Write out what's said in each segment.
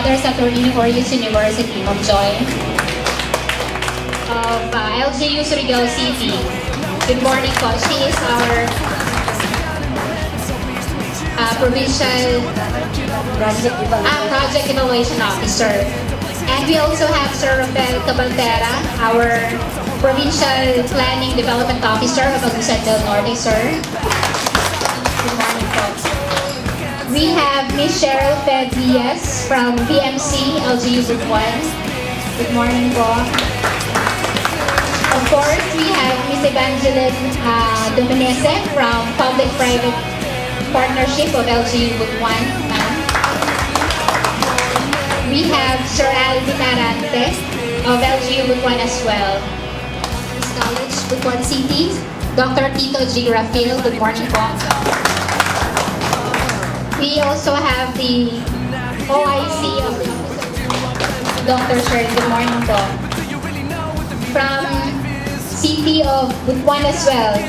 daughters at Tornillo Horrius University, Ma'am of LGU Surigao City. Good morning po. She is our provincial project evaluation officer. And we also have Sir Rafael Cabaltera, our provincial planning development officer of Agusan del Norte, sir. Good morning po. We have Ms. Cheryl Fed Diaz from PMC LGU Group 1. Good morning po. Of course, we have Ms. Evangeline Dominese from Public-Private Partnership of LGU Group 1. We have Sir Alvin Arante of LGU Group 1 as well. Miss College, Group 1 City, Dr. Tito G. Rafael, good morning po. We also have the OIC of Dr. Sher, good morning po. From City of Group 1 as well,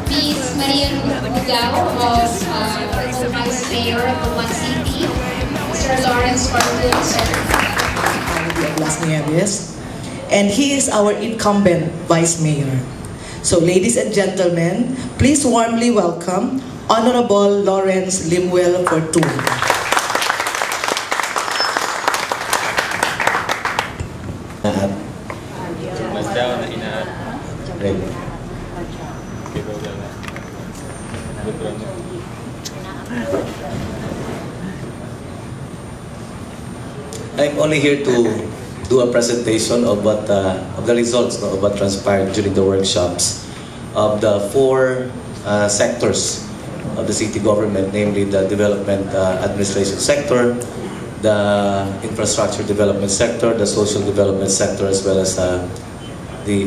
Miss Marian Mugao of Vice Mayor of Group 1 City, Sir Lawrence Corpus, sir. Blas Nieves, and he is our incumbent Vice Mayor. So ladies and gentlemen, please warmly welcome Honorable Lawrence Limuel Fortun. I'm only here to do a presentation of what of the results of what transpired during the workshops of the four sectors of the city government, namely the development administration sector, the infrastructure development sector, the social development sector, as well as the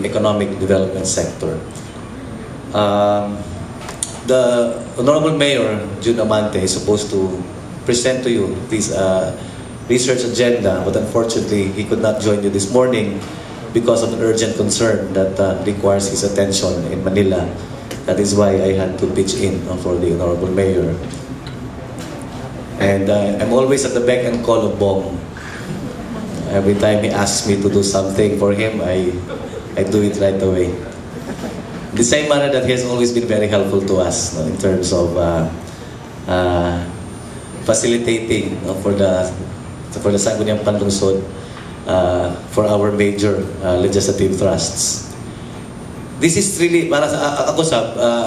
economic development sector. The Honorable Mayor June Amante is supposed to present to you this research agenda, but unfortunately he could not join you this morning because of an urgent concern that requires his attention in Manila. That is why I had to pitch in for the Honorable Mayor. And I'm always at the beck and call of Bong. Every time he asks me to do something for him, I do it right away. The same manner that he has always been very helpful to us, in terms of facilitating for the Sangguniang Panlungsod for our major legislative thrusts. This is really, para sa ako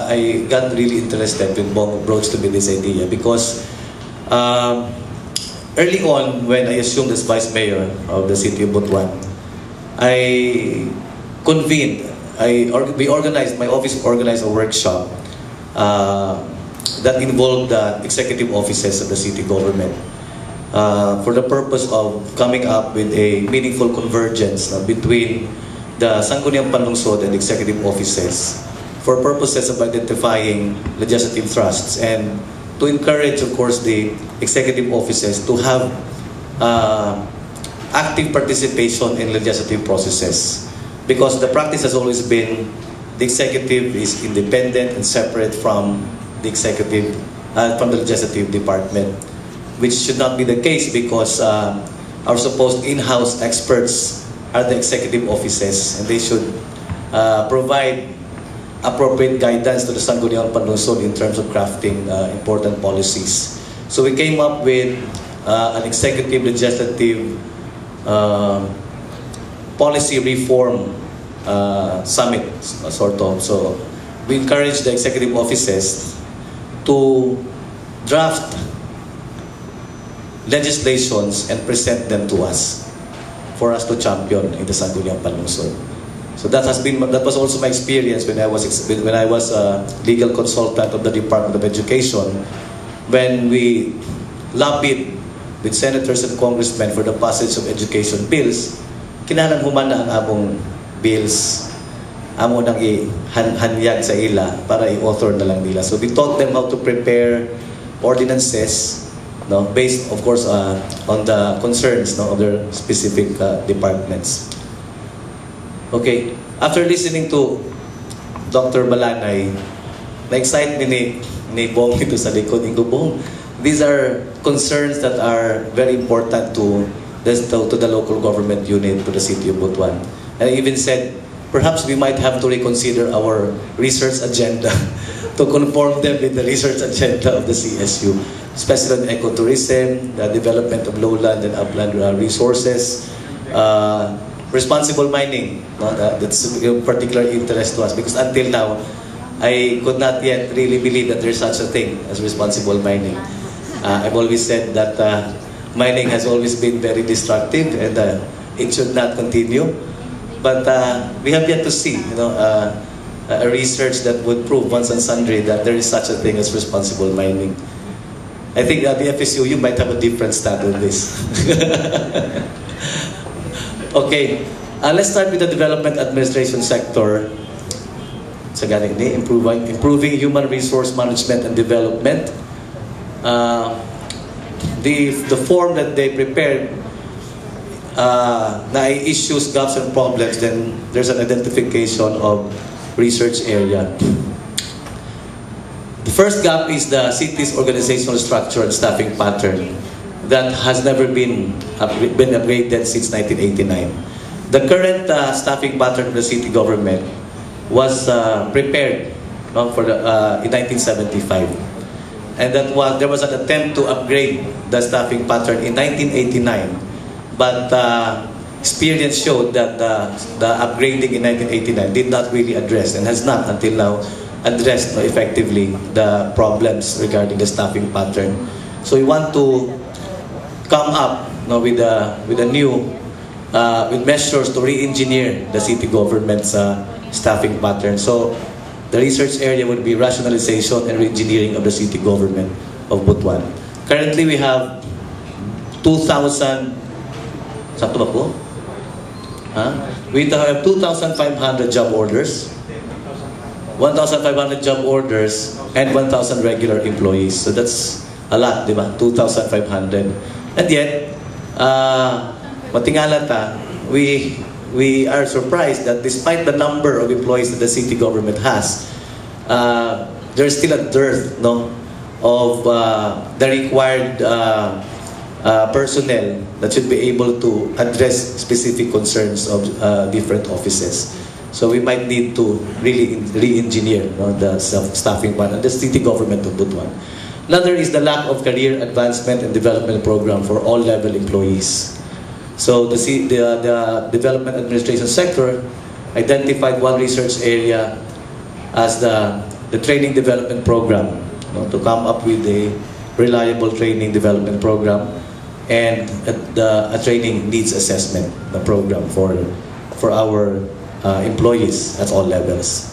I got really interested when Bong broached to me this idea because early on when I assumed as Vice Mayor of the City of Butuan, I convened, my office organized a workshop that involved the executive offices of the city government. For the purpose of coming up with a meaningful convergence between the Sangguniang Panlungsod and executive offices for purposes of identifying legislative thrusts and to encourage, of course, the executive offices to have active participation in legislative processes. Because the practice has always been the executive is independent and separate from the executive, from the legislative department, which should not be the case because our supposed in-house experts are the executive offices and they should provide appropriate guidance to the Sangguniang Panlungsod in terms of crafting important policies. So we came up with an executive legislative policy reform summit, sort of. So we encourage the executive offices to draft legislations and present them to us for us to champion in the Sangguniang Panlungsod. So that was also my experience when I was a legal consultant of the Department of Education when we lobbied with senators and congressmen for the passage of education bills. Kinahanglan humana ang among bills amo nang ihanyag sa ila para i-author na lang nila. So we taught them how to prepare ordinances, no, based of course on the concerns, no, of their specific departments. Okay, after listening to Dr. Balanay, na-excite ni Bong ito sa likod. Ingo, Bong, these are concerns that are very important to the local government unit, to the city of Butuan. And I even said, perhaps we might have to reconsider our research agenda to conform them with the research agenda of the CSU, especially on ecotourism, the development of lowland and upland resources, responsible mining. No? That's of particular interest to us, because until now, I could not yet really believe that there's such a thing as responsible mining. I've always said that mining has always been very destructive, and it should not continue. But we have yet to see, a research that would prove once and sundry that there is such a thing as responsible mining. I think at the FSU, you might have a different stand on this. Okay, let's start with the development administration sector. So, improving human resource management and development. The form that they prepared na issues, gaps, and problems, then there's an identification of research area. The first gap is the city's organizational structure and staffing pattern that has never been upgraded since 1989. The current staffing pattern of the city government was prepared in 1975. And there was an attempt to upgrade the staffing pattern in 1989. But experience showed that the upgrading in 1989 did not really address, and has not until now addressed effectively the problems regarding the staffing pattern. So we want to come up with measures to re-engineer the city government's staffing pattern. So the research area would be rationalization and re-engineering of the city government of Butuan. Currently, we have 2,000. Sakto ba po? We have 2,500 job orders, 1,500 job orders, and 1,000 regular employees. So that's a lot, di ba? 2,500. And yet, matingala ta, we are surprised that despite the number of employees that the city government has, there's still a dearth of the required personnel that should be able to address specific concerns of different offices. So we might need to really re-engineer the staffing plan and the city government of Butuan. Another is the lack of career advancement and development program for all level employees. So the development administration sector identified one research area as the training development program, to come up with a reliable training development program and a training needs assessment program for our employees at all levels.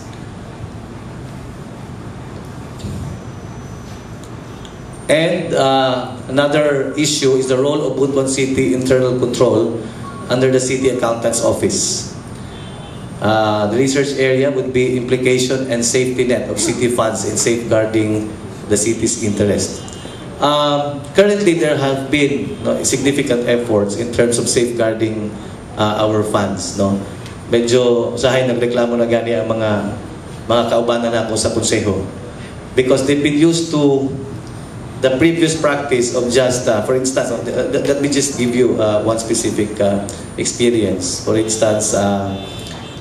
And another issue is the role of Butuan City Internal Control under the City Accountant's Office. The research area would be implication and safety net of city funds in safeguarding the city's interest. Currently, there have been significant efforts in terms of safeguarding our funds. Medyo usahay nagreklamo na gani ang mga kaubanan na sa konseho, because they've been used to the previous practice of just, for instance, let me just give you one specific experience. For instance,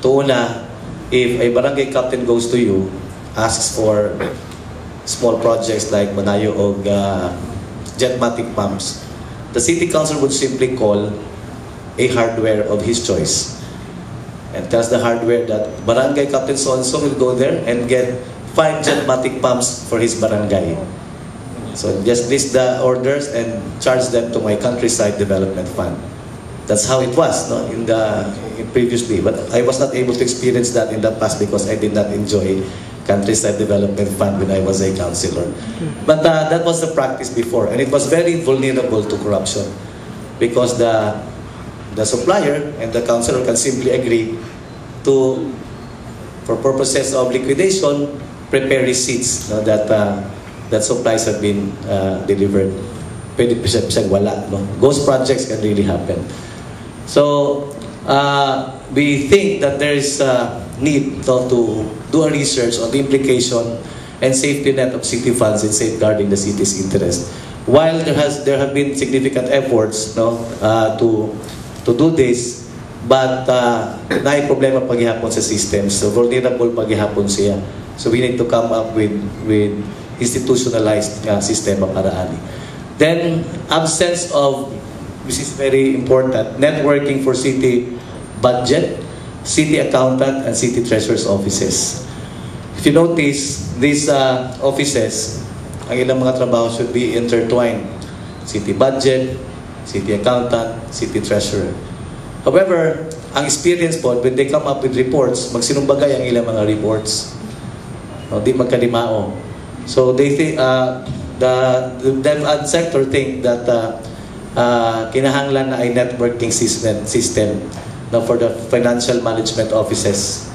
tuuna, if a barangay captain goes to you, asks for small projects like Manayo o Jetmatic pumps, the city council would simply call a hardware of his choice and tells the hardware that barangay captain so-and-so will go there and get 5 Jetmatic pumps for his barangay. So just list the orders and charge them to my countryside development fund. That's how it was in previously. But I was not able to experience that in the past because I did not enjoy countryside development fund when I was a councillor. But that was the practice before, and it was very vulnerable to corruption because the supplier and the councillor can simply agree to, for purposes of liquidation, prepare receipts that supplies have been delivered. Pwede pisag wala. Ghost projects can really happen. So we think that there is a need to do a research on the implication and safety net of city funds in safeguarding the city's interest. while there have been significant efforts, no, to do this, but naay problema paghihapon sa systems. So vulnerable paghihapon siya. So we need to come up with institutionalized sistema para ani. Then absence of, which is very important, networking for city budget, city accountant, and city treasurer's offices. If you notice, these offices, ang ilang mga trabaho should be intertwined. City budget, city accountant, city treasurer. However, ang experience po, when they come up with reports, magsinumbagay ang ilang mga reports. No, di magkalimao. So they think, the DepEd sector think that kinahanglan na ay networking system no, for the financial management offices.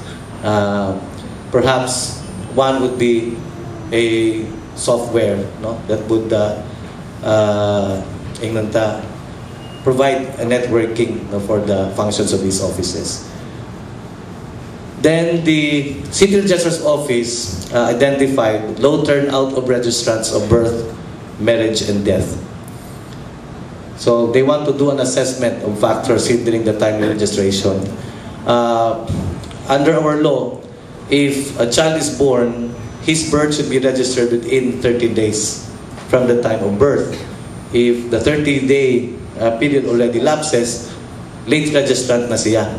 Perhaps one would be a software, no, that would provide a networking, no, for the functions of these offices. Then the City Registrar's Office identified low turnout of registrants of birth, marriage, and death. So they want to do an assessment of factors hindering the timely registration. Under our law, if a child is born, his birth should be registered within 30 days from the time of birth. If the 30-day period already lapses, late registrant na siya.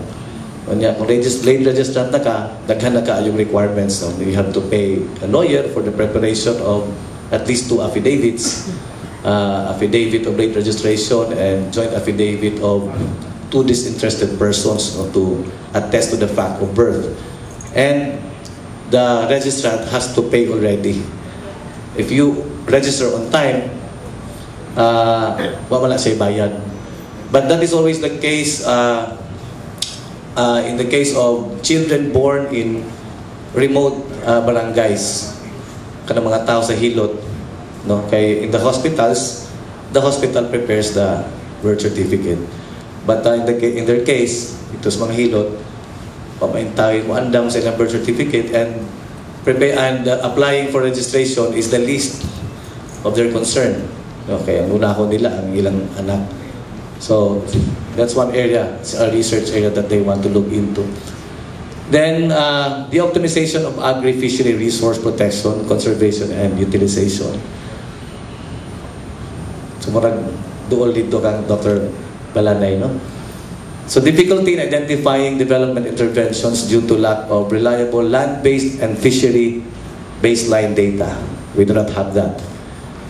Kung late registrant na ka, daghan na ka yung requirements. No? You have to pay a lawyer for the preparation of at least 2 affidavits. Affidavit of late registration and joint affidavit of 2 disinterested persons, no, to attest to the fact of birth. And the registrant has to pay already. If you register on time, wala siya bayad. But that is always the case in the case of children born in remote barangays, kanang mga tao sa hilot, no? Kay in the hospitals, the hospital prepares the birth certificate. But in their case, itos mga hilot, pamaintay mo andam sa ilang birth certificate, and applying for registration is the least of their concern. Okay, ang unahon nila ang ilang anak. So that's one area, it's a research area that they want to look into. Then the optimization of agri-fishery resource protection, conservation, and utilization. So murag duol dito kang Dr. Balanay, no? So difficulty in identifying development interventions due to lack of reliable land-based and fishery baseline data. We do not have that.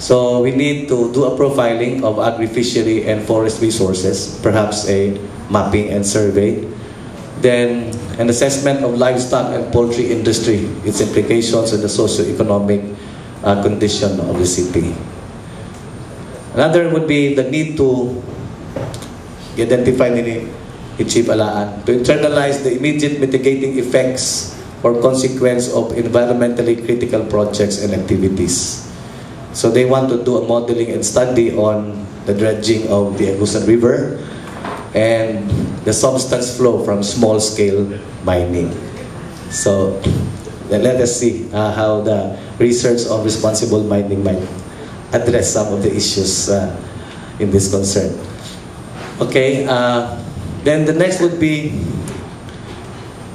So we need to do a profiling of agri-fishery and forest resources, perhaps a mapping and survey. Then an assessment of livestock and poultry industry, its implications on the socio-economic condition of the city. Another would be the need to identify ni Chief Alaan, to internalize the immediate mitigating effects or consequence of environmentally critical projects and activities. So they want to do a modeling and study on the dredging of the Agusan River and the substance flow from small-scale mining. So let us see how the research on responsible mining might address some of the issues in this concern. Okay, then the next would be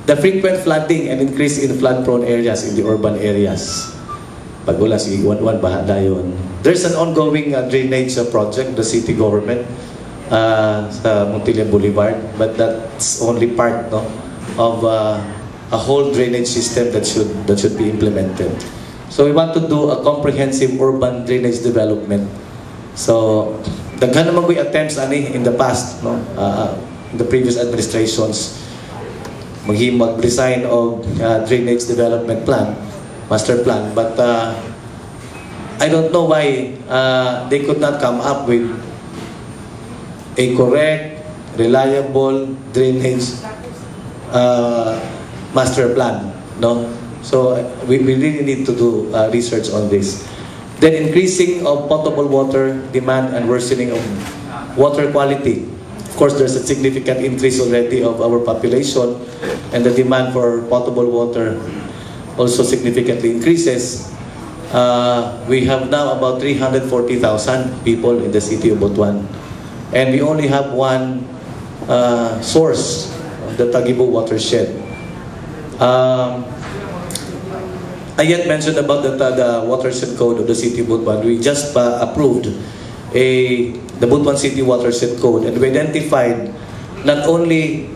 the frequent flooding and increase in flood-prone areas in the urban areas. Pagula si Iwan bahada yun. There's an ongoing drainage project, the city government, sa Montilian Boulevard, but that's only part, no, of a whole drainage system that should be implemented. So we want to do a comprehensive urban drainage development. So daghan naman may attempts ani in the past, no, in the previous administrations, mag-design of drainage development plan, master plan, but I don't know why they could not come up with a correct, reliable drainage master plan, no? So we really need to do research on this. Then increasing of potable water demand and worsening of water quality. Of course, there's a significant increase already of our population, and the demand for potable water also significantly increases. we have now about 340,000 people in the city of Butuan. And we only have one source, the Tagibo watershed. I yet mentioned about the watershed code of the city of Butuan. We just approved the Butuan City Watershed Code, and we identified not only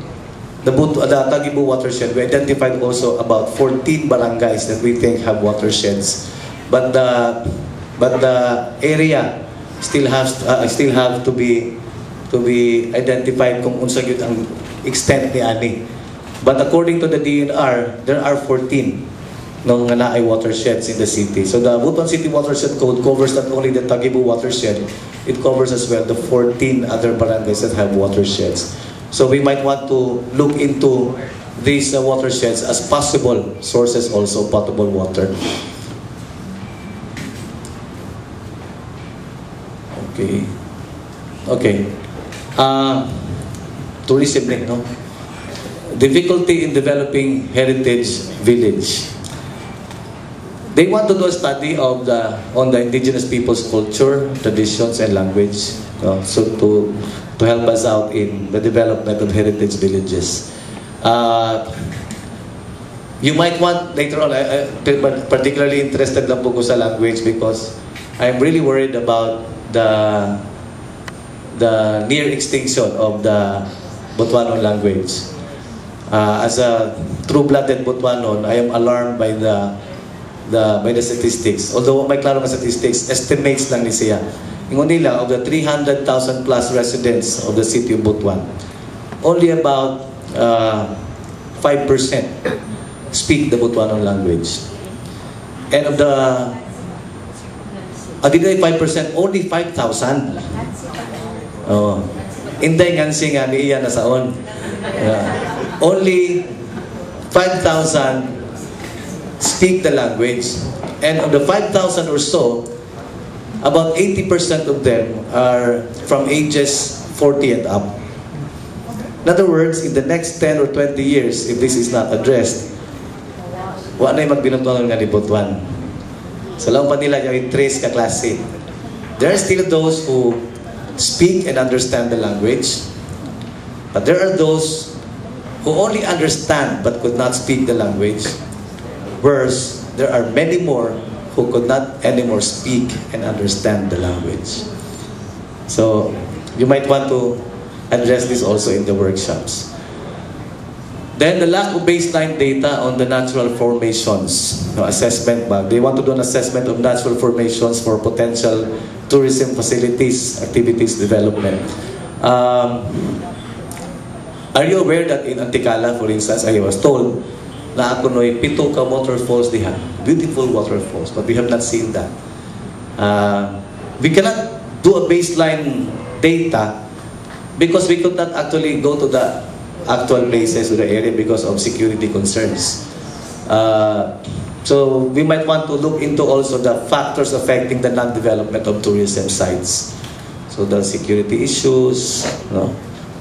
the Tagibo watershed, we identified also about 14 barangays that we think have watersheds. But the area still have to be identified kung unsa gyud ang extent ni ani. But according to the DNR, there are 14 nung naay watersheds in the city. So the Butuan City Watershed Code covers not only the Tagibo watershed, it covers as well the 14 other barangays that have watersheds. So we might want to look into these watersheds as possible sources also of potable water. Okay. Tourism, no? Difficulty in developing heritage village. They want to do a study on the indigenous people's culture, traditions, and language. So to help us out in the development of heritage villages. You might want later on, particularly interested lang po ko sa language because I'm really worried about the near extinction of the Butuanon language. As a true-blooded Butuanon, I am alarmed by the statistics. Although may klaro nga statistics, estimates lang ni siya. Ingon nila, of the 300,000 plus residents of the city of Butuan, only about 5% speak the Butuanon language. And of the 5%, only 5,000. Inday ngansi nga ni iya na saon. Only 5,000 speak the language. And of the 5,000 or so, about 80% of them are from ages 40 and up. In other words, in the next 10 or 20 years, if this is not addressed, wala na yung magbinutuan nga ni Butuan. So lang pa nila yung trace ka klase. There are still those who speak and understand the language, but there are those who only understand but could not speak the language. Worse, there are many more who could not anymore speak and understand the language. So you might want to address this also in the workshops. Then the lack of baseline data on the natural formations, assessment ba? They want to do an assessment of natural formations for potential tourism facilities, activities, development. Are you aware that in Anticala, for instance, I was told na ako no'y 7 ka waterfalls diha. Beautiful waterfalls, but we have not seen that. We cannot do a baseline data because we could not actually go to the actual places to the area because of security concerns. So we might want to look into also the factors affecting the non-development of tourism sites. So the security issues,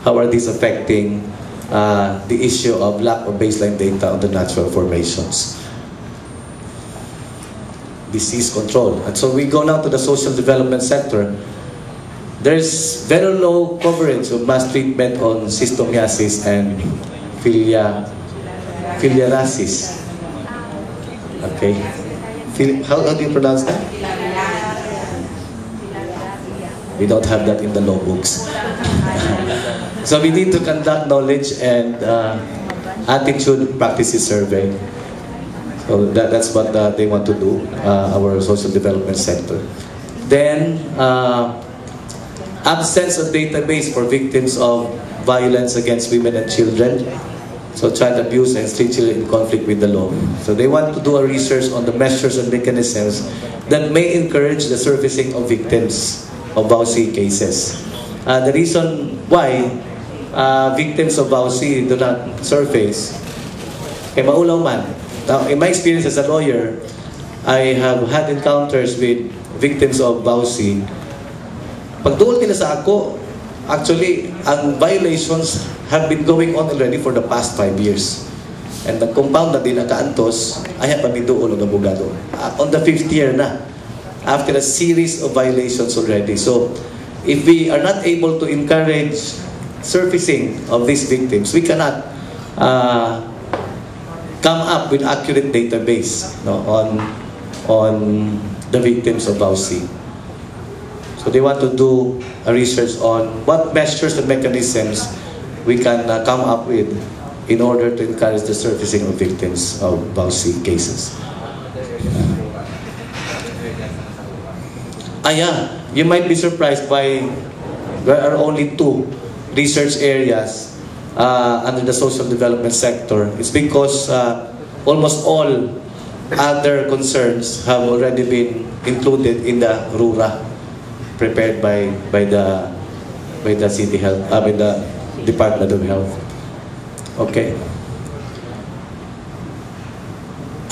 how are these affecting the issue of lack of baseline data on the natural formations? Disease control. And so we go now to the social development sector. There's very low coverage of mass treatment on schistomiasis and filariasis. Okay. How do you pronounce that? We don't have that in the law books. So we need to conduct knowledge and attitude practices survey. So that's what they want to do, our social development sector. Then, absence of database for victims of violence against women and children. So child abuse and street children in conflict with the law. So they want to do a research on the measures and mechanisms that may encourage the surfacing of victims of VAUSI cases. The reason why victims of VAUSI do not surface, maulaw man. Now, in my experience as a lawyer, I have had encounters with victims of VAUSI. Pagduol nila sa ako, actually, ang violations have been going on already for the past 5 years. And nag-compound na din ang kaantos, ay pamiduol ng abogado. On the 5th year na, after a series of violations already. So, if we are not able to encourage surfacing of these victims, we cannot come up with accurate database, no, on the victims of VAUSI. So they want to do a research on what measures and mechanisms we can come up with in order to encourage the surfacing of victims of VAUSI cases. You might be surprised by there are only 2 research areas under the social development sector. It's because almost all other concerns have already been included in the RURA prepared by the City Health, by the Department of Health. Okay.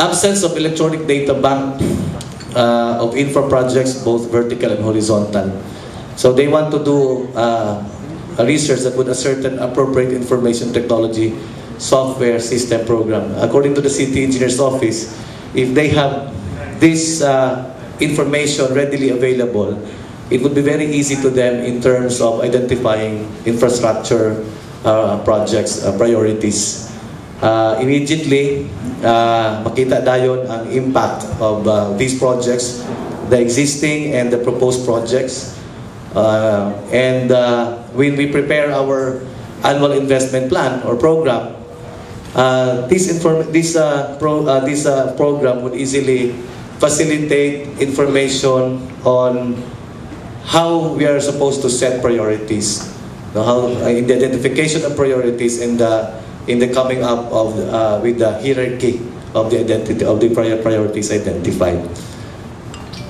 Absence of electronic data bank of infra projects, both vertical and horizontal. So they want to do a research that would ascertain appropriate information technology software system program. According to the City Engineer's Office, if they have this information readily available, it would be very easy to them in terms of identifying infrastructure projects, priorities. Immediately, makita dayon ang impact of these projects, the existing and the proposed projects. When we prepare our annual investment plan or program, this program would easily facilitate information on how we are supposed to set priorities, how in the identification of priorities in the coming up of with the hierarchy of the identity of the priorities identified.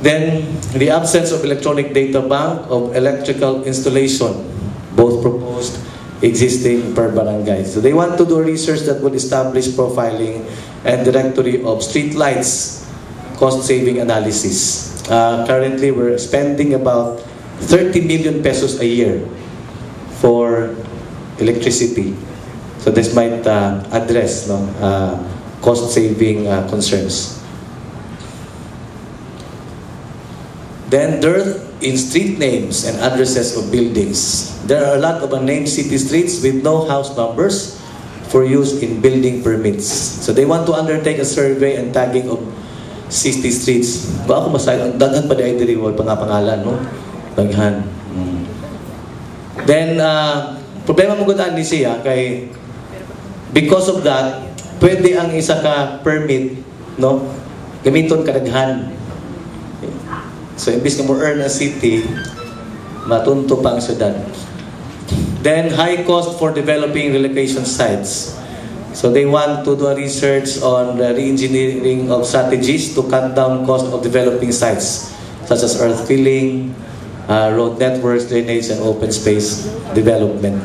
Then the absence of electronic data bank of electrical installation, both proposed, existing per barangay. So they want to do research that would establish profiling and directory of street lights, cost-saving analysis. Currently, we're spending about 30 million pesos a year for electricity. So this might address cost-saving concerns. Then dearth in street names and addresses of buildings. There are a lot of unnamed city streets with no house numbers for use in building permits. So they want to undertake a survey and tagging of city streets. Ba ako masaya, daghan pa di ay diri wal pangapangalan, no? Daghan. Then problema mo gud ani siya kay because of that, pwede ang isa ka permit, no? Gamiton kadaghan. So, imbis na mo earn a city, matunto pa ang syudad. Then, high cost for developing relocation sites. So, they want to do a research on the re-engineering of strategies to cut down cost of developing sites, such as earth filling, road networks, drainage, and open space development.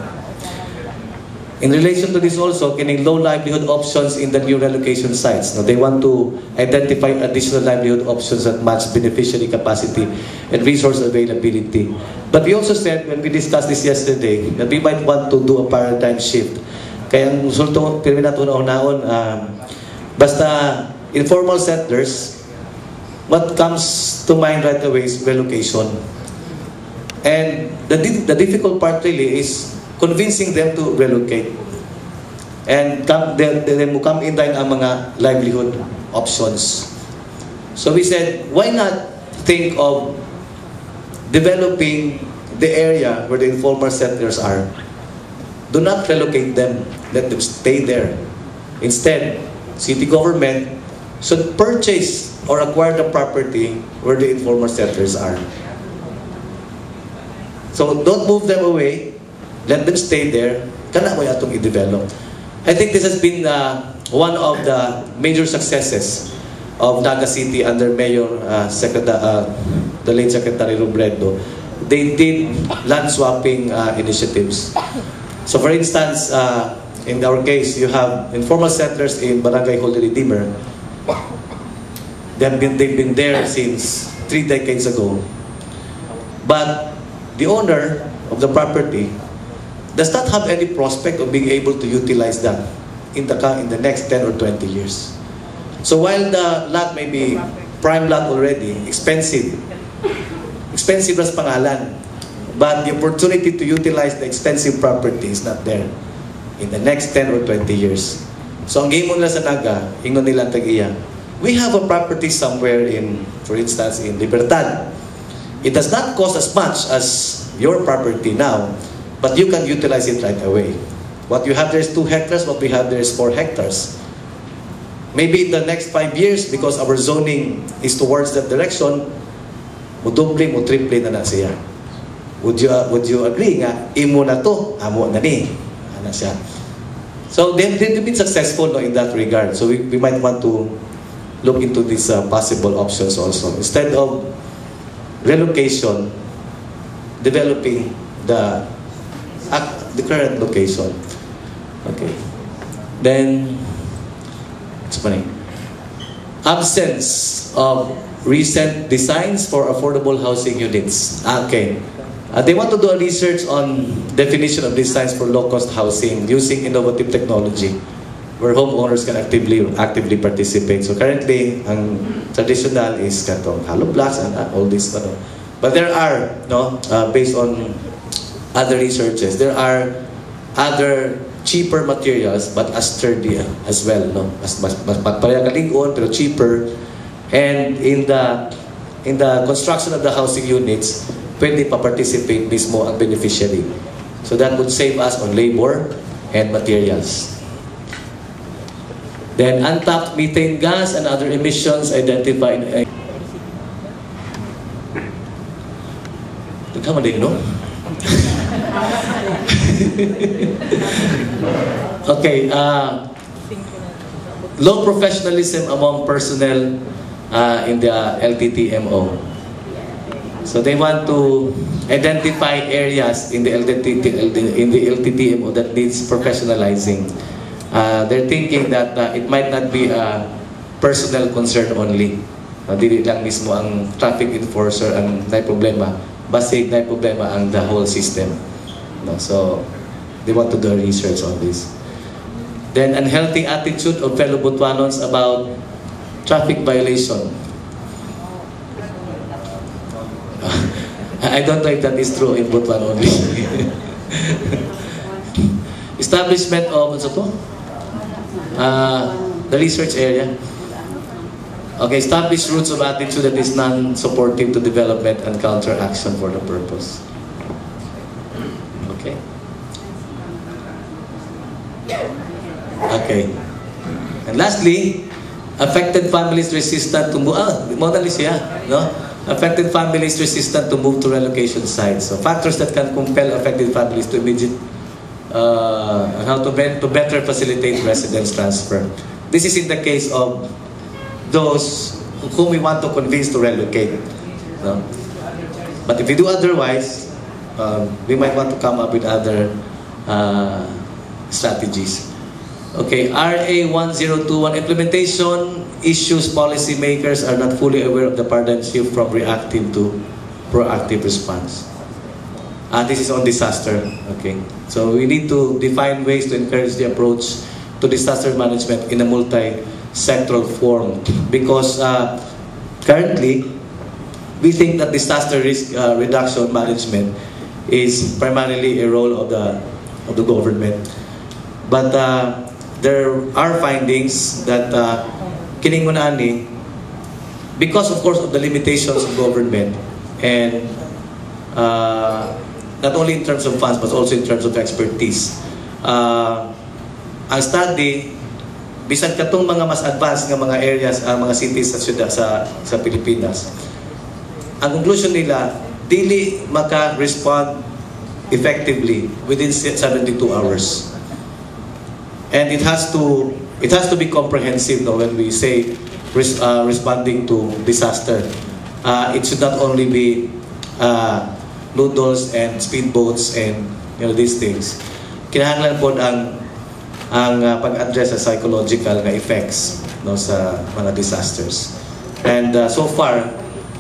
In relation to this also, kining low livelihood options in the new relocation sites. Now, they want to identify additional livelihood options that match beneficiary capacity and resource availability. But we also said, when we discussed this yesterday, that we might want to do a paradigm shift. Kaya ang resulto, pirmi nato naon, basta informal settlers, what comes to mind right away is relocation. And the difficult part really is convincing them to relocate. And then mo come in ang mga livelihood options. So we said, why not think of developing the area where the informal settlers are? Do not relocate them. Let them stay there. Instead, city government should purchase or acquire the property where the informal settlers are. So don't move them away. Let them stay there. Kana mo atong i-develop. I think this has been one of the major successes of Naga City under Mayor the late Secretary Robredo. They did land swapping initiatives. So for instance, in our case, you have informal settlers in Barangay Holy Redeemer. They've been there since 3 decades ago. But the owner of the property does not have any prospect of being able to utilize that in the next 10 or 20 years. So while the lot may be prime lot already, expensive as pangalan, but the opportunity to utilize the expensive property is not there in the next 10 or 20 years. So ang game nila sa Naga, ingnon nila tag-iya, we have a property somewhere in, for instance, in Libertad. It does not cost as much as your property now, but you can utilize it right away. What you have there is 2 hectares, what we have there is 4 hectares. Maybe in the next 5 years, because our zoning is towards that direction, mo double, mo triple na siya. Would you agree nga, imo na to, amo na ni. Ana siya. So they've been successful in that regard. So we might want to look into these possible options also. Instead of relocation, developing the current location. Okay. Then, it's funny. Absence of recent designs for affordable housing units. Okay. They want to do a research on definition of designs for low-cost housing using innovative technology where homeowners can actively participate. So currently, ang traditional is katong hollow blocks and all this. But there are, based on other researches, there are other cheaper materials but as sturdy as well. Mas pareha kalingon pero cheaper. And in the construction of the housing units, pwede pa-participate mismo ang beneficiary. So that would save us on labor and materials. Then untapped methane gas and other emissions identified. Come on, no? Okay. Low professionalism among personnel in the LTTMO. So they want to identify areas in the LTTMO that needs professionalizing. They're thinking that it might not be a personal concern only. Dili lang mismo ang traffic enforcer ang may problema. Basta may problema ang the whole system. So they want to do research on this. Then unhealthy attitude of fellow Botswanons about traffic violation. I don't know if that is true in Botswana only. Establishment of, the research area. Okay, establish roots of attitude that is non-supportive to development and counter-action for the purpose. Okay. Okay. And lastly, affected families resistant to move. Affected families resistant to move to relocation sites. So factors that can compel affected families to to better facilitate residence transfer. This is in the case of those whom we want to convince to relocate. But if we do otherwise, we might want to come up with other strategies. Okay, RA 1021 implementation issues. Policymakers are not fully aware of the paradigm shift from reactive to proactive response. This is on disaster. Okay, so we need to define ways to encourage the approach to disaster management in a multi-sectoral form, because currently we think that disaster risk reduction management is primarily a role of the government, but there are findings that kining ani, because of course of the limitations of government and not only in terms of funds but also in terms of expertise. Ang study, bisan katong mga mas advanced nga mga areas, mga cities sa Pilipinas, ang conclusion nila, dili maka-respond effectively within 72 hours. And it has to be comprehensive when we say responding to disaster. It should not only be noodles and speedboats and these things. Kinahanglan po ang pag-address sa psychological na effects sa mga disasters. And so far,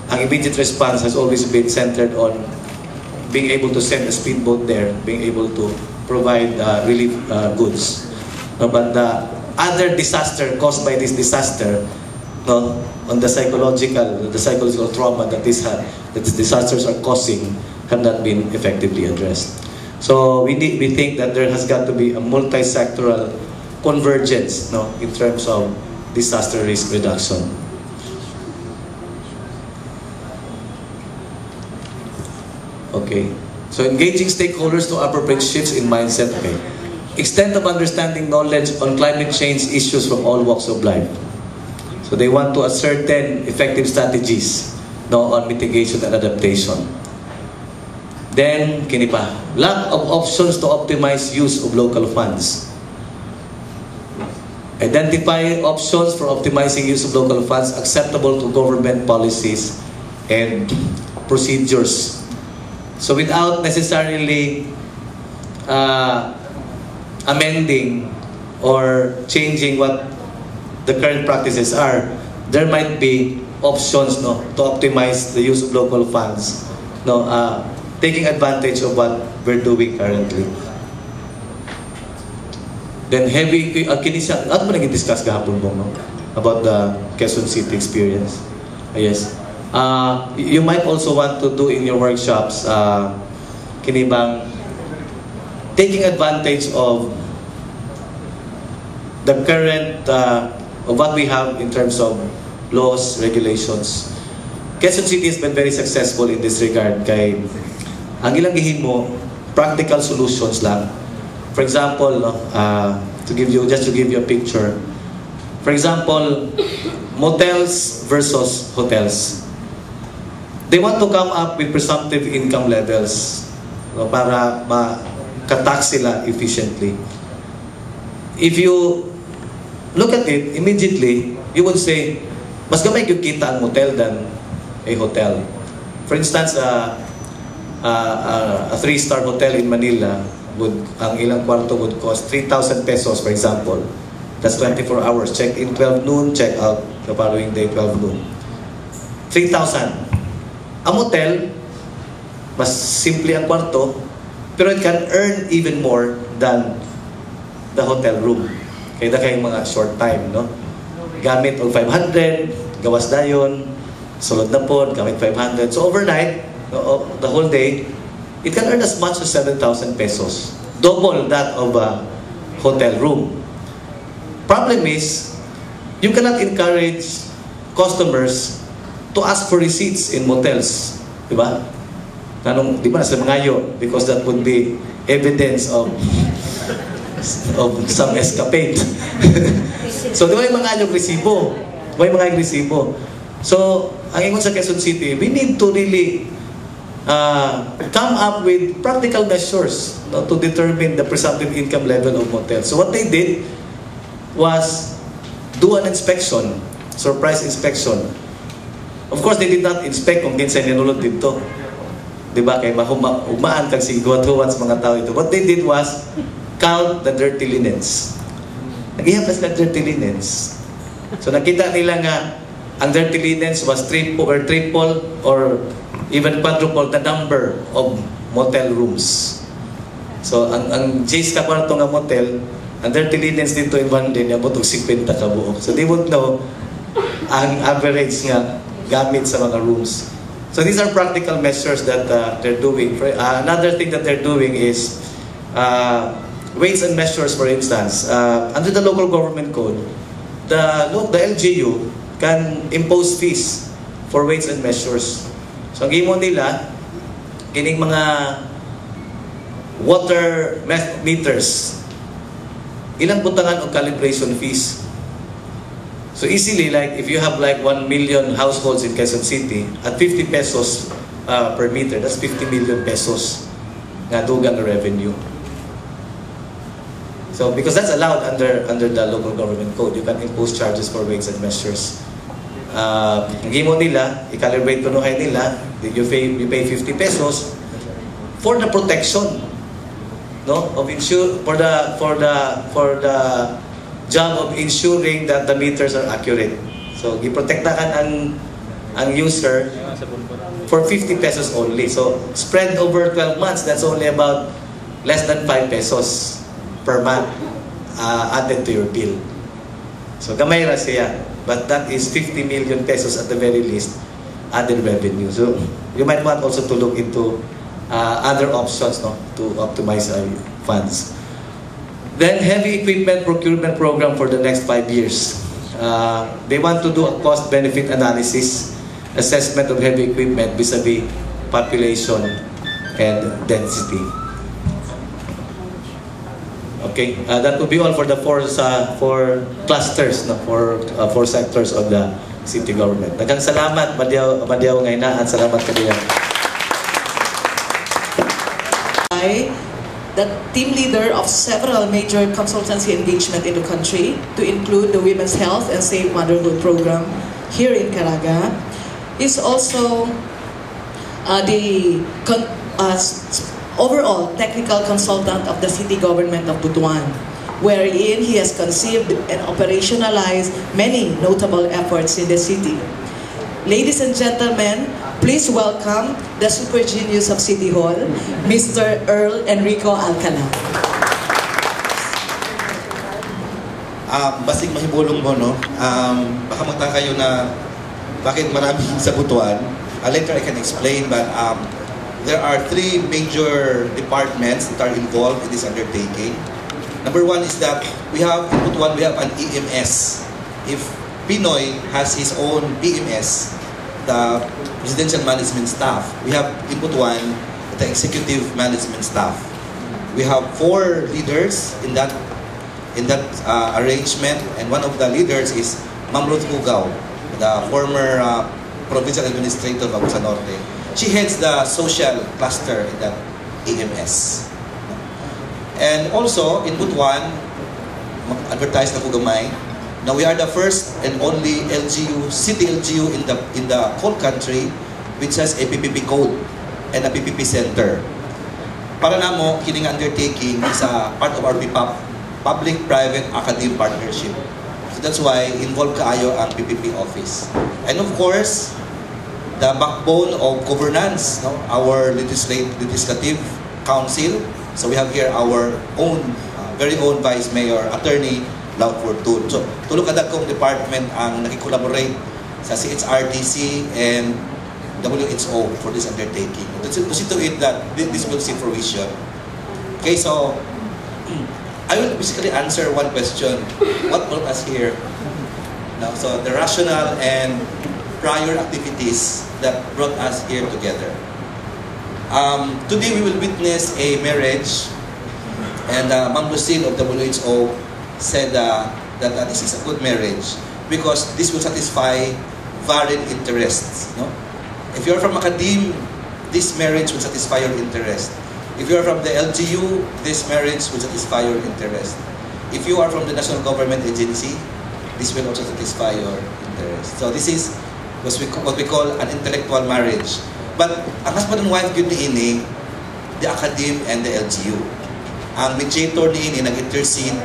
ang immediate response has always been centered on being able to send a speedboat there, being able to provide relief goods. No, but the other disaster caused by this disaster, no, on the psychological trauma that these disasters are causing have not been effectively addressed. So we think that there has got to be a multi-sectoral convergence, no, in terms of disaster risk reduction. Okay. So engaging stakeholders to appropriate shifts in mindset. Okay. Extent of understanding knowledge on climate change issues from all walks of life. So they want to ascertain effective strategies, no, on mitigation and adaptation. Then, kini pa, lack of options to optimize use of local funds. Identify options for optimizing use of local funds acceptable to government policies and procedures. So without necessarily amending or changing what the current practices are, there might be options, no, to optimize the use of local funds, no, taking advantage of what we're doing currently. Then heavy, kinisa, ano ba naging discuss kahapon mo, no? About the Quezon City experience. Yes. You might also want to do in your workshops, kinibang, taking advantage of the current, of what we have in terms of laws, regulations. Quezon City has been very successful in this regard. Kay, ang ilang gihimo, practical solutions lang. For example, no, just to give you a picture. For example, motels versus hotels. They want to come up with presumptive income levels, no, para maka-tax sila efficiently. If you look at it immediately, you would say, mas gamay yung kita ang motel than a hotel. For instance, a 3-star hotel in Manila, ang ilang kwarto would cost 3,000 pesos, for example. That's 24 hours. Check in 12 noon, check out the following day 12 noon. 3,000. Ang motel, mas simple ang kwarto, pero it can earn even more than the hotel room. Kaya na kayong mga short time, no? Gamit og 500, gawas dayon, sulod na po, gamit 500. So overnight, the whole day, it can earn as much as 7,000 pesos. Double that of a hotel room. Problem is, you cannot encourage customers to ask for receipts in motels. Diba? Di ba nasa mangayo? Because that would be evidence of some escapade. So, di ba yung mga resibo? Di ba yung mga resibo? So, ang ingon sa Quezon City, we need to really come up with practical measures, no, to determine the presumptive income level of motels. So what they did was do an inspection, surprise inspection. Of course, they did not inspect kung kinsa ninulod dito. Diba? Kaya umaan kang sigwat-huwat sa mga tao ito. What they did was count the dirty linens. Nag-ihaplas na dirty linens. So nakita nila nga ang dirty linens was triple or even quadruple the number of motel rooms. So, ang J's ka kwarto nga motel, ang dirty linens dito in one day, abot og 50 ka buok. So, they would know ang average nga gamit sa mga rooms. So, these are practical measures that they're doing. Another thing that they're doing is weights and measures, for instance. Under the local government code, the LGU can impose fees for weights and measures. So, ang gimo nila, kining mga water meters, ilang butangan o calibration fees. So, easily, like, if you have like 1 million households in Quezon City, at 50 pesos per meter, that's 50 million pesos nga dugang revenue. So, because that's allowed under the local government code, you can impose charges for weights and measures. Ang gimo nila, i-calibrate punuhay nila, you pay 50 pesos for the protection, no, of for the job of ensuring that the meters are accurate. So giprotektahan ang user for 50 pesos only. So spread over 12 months, that's only about less than 5 pesos per month. added to your bill. So gamay ra siya, but that is 50 million pesos at the very least added revenue. So you might want also to look into other options, no, to optimize funds. Then heavy equipment procurement program for the next 5 years. They want to do a cost-benefit analysis, assessment of heavy equipment vis-a-vis population and density. Okay, that will be all for the four clusters, no, four sectors of the city government. Daghang salamat, Madyaw ngayon na, at salamat kaniya. The team leader of several major consultancy engagement in the country, to include the Women's Health and Safe Motherhood Program here in Caraga, is also the overall technical consultant of the city government of Butuan, wherein he has conceived and operationalized many notable efforts in the city. Ladies and gentlemen, please welcome the super genius of City Hall, Mr. Earl Enrico Alcala. Basig mahibulong mo, no? Baka magtaka kayo na bakit marami sa Butuan. Later I can explain, but there are 3 major departments that are involved in this undertaking. Number 1 is that we have in Butuan, we have an EMS. If Pinoy has his own PMS, the Residential Management Staff. We have in Butuan the Executive Management Staff. We have 4 leaders in that arrangement, and one of the leaders is Ma'am Ruth Ugaw, the former Provincial Administrator of Agusan Norte. She heads the social cluster in that EMS. And also in Butuan, advertised na po gamay. Now we are the first and only LGU, city LGU in the whole country which has a PPP code and a PPP center. Para namo kining undertaking is a part of our PPAP, Public-Private Academic Partnership. So that's why involved kaayo ang PPP office. And of course, the backbone of governance, no? Our legislative council. So we have here our own, very own Vice Mayor, Attorney Lau Fortun. So, tulong kada kong department ang nakikolaborate sa CHRTC and WHO for this undertaking. To see to it that this will see fruition. Okay, so I will basically answer one question. What brought us here? Now, so the rationale and prior activities that brought us here together. Today we will witness a marriage, and Ma'am Lucille of WHO said that this is a good marriage because this will satisfy varied interests. No? If you're from academe, this marriage will satisfy your interest. If you're from the LGU, this marriage will satisfy your interest. If you are from the national government agency, this will also satisfy your interest. So this is what we call an intellectual marriage. But ang husband and wife yun ni the academe and the LGU. Ang mediator ni nag-intercede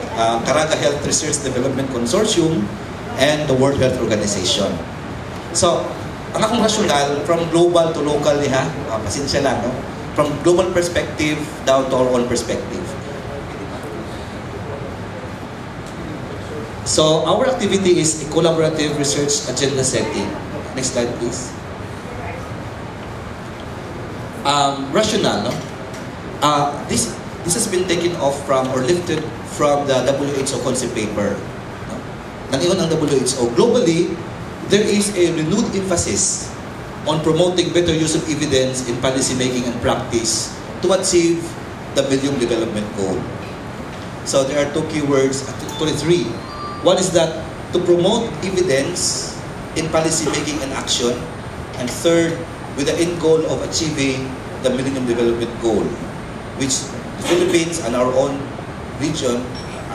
Caraga Health Research Development Consortium and the World Health Organization. So, ang akong rasyonal, from global to local niya, pasensya lang, no? From global perspective down to our own perspective. So, our activity is a collaborative research agenda setting. Next slide, please. Rationale, no? This has been taken off from or lifted from the WHO concept paper. No? Nang-iwan ng WHO. Globally, there is a renewed emphasis on promoting better use of evidence in policy making and practice to achieve the Millennium Development Goal. So there are 2 keywords, actually 3. One is that to promote evidence in policy making and action, and third, with the end goal of achieving the Millennium Development Goal, which the Philippines and our own region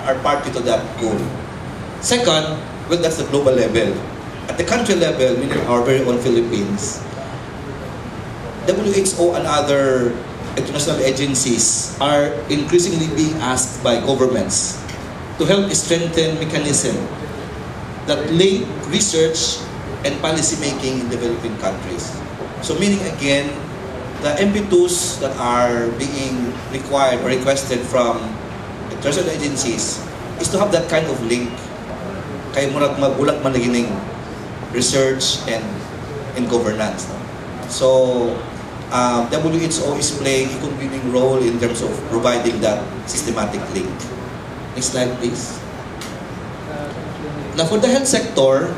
are party to that goal. Second, well, that's the global level. At the country level, meaning our very own Philippines, WHO and other international agencies are increasingly being asked by governments to help strengthen mechanism that link research and policy making in developing countries. So meaning again, the MP2s that are being required or requested from international agencies is to have that kind of link. Kaya murag magulat man lagi ning research and governance. No? So, WHO is playing a convening role in terms of providing that systematic link. Next slide, please. Now, for the health sector,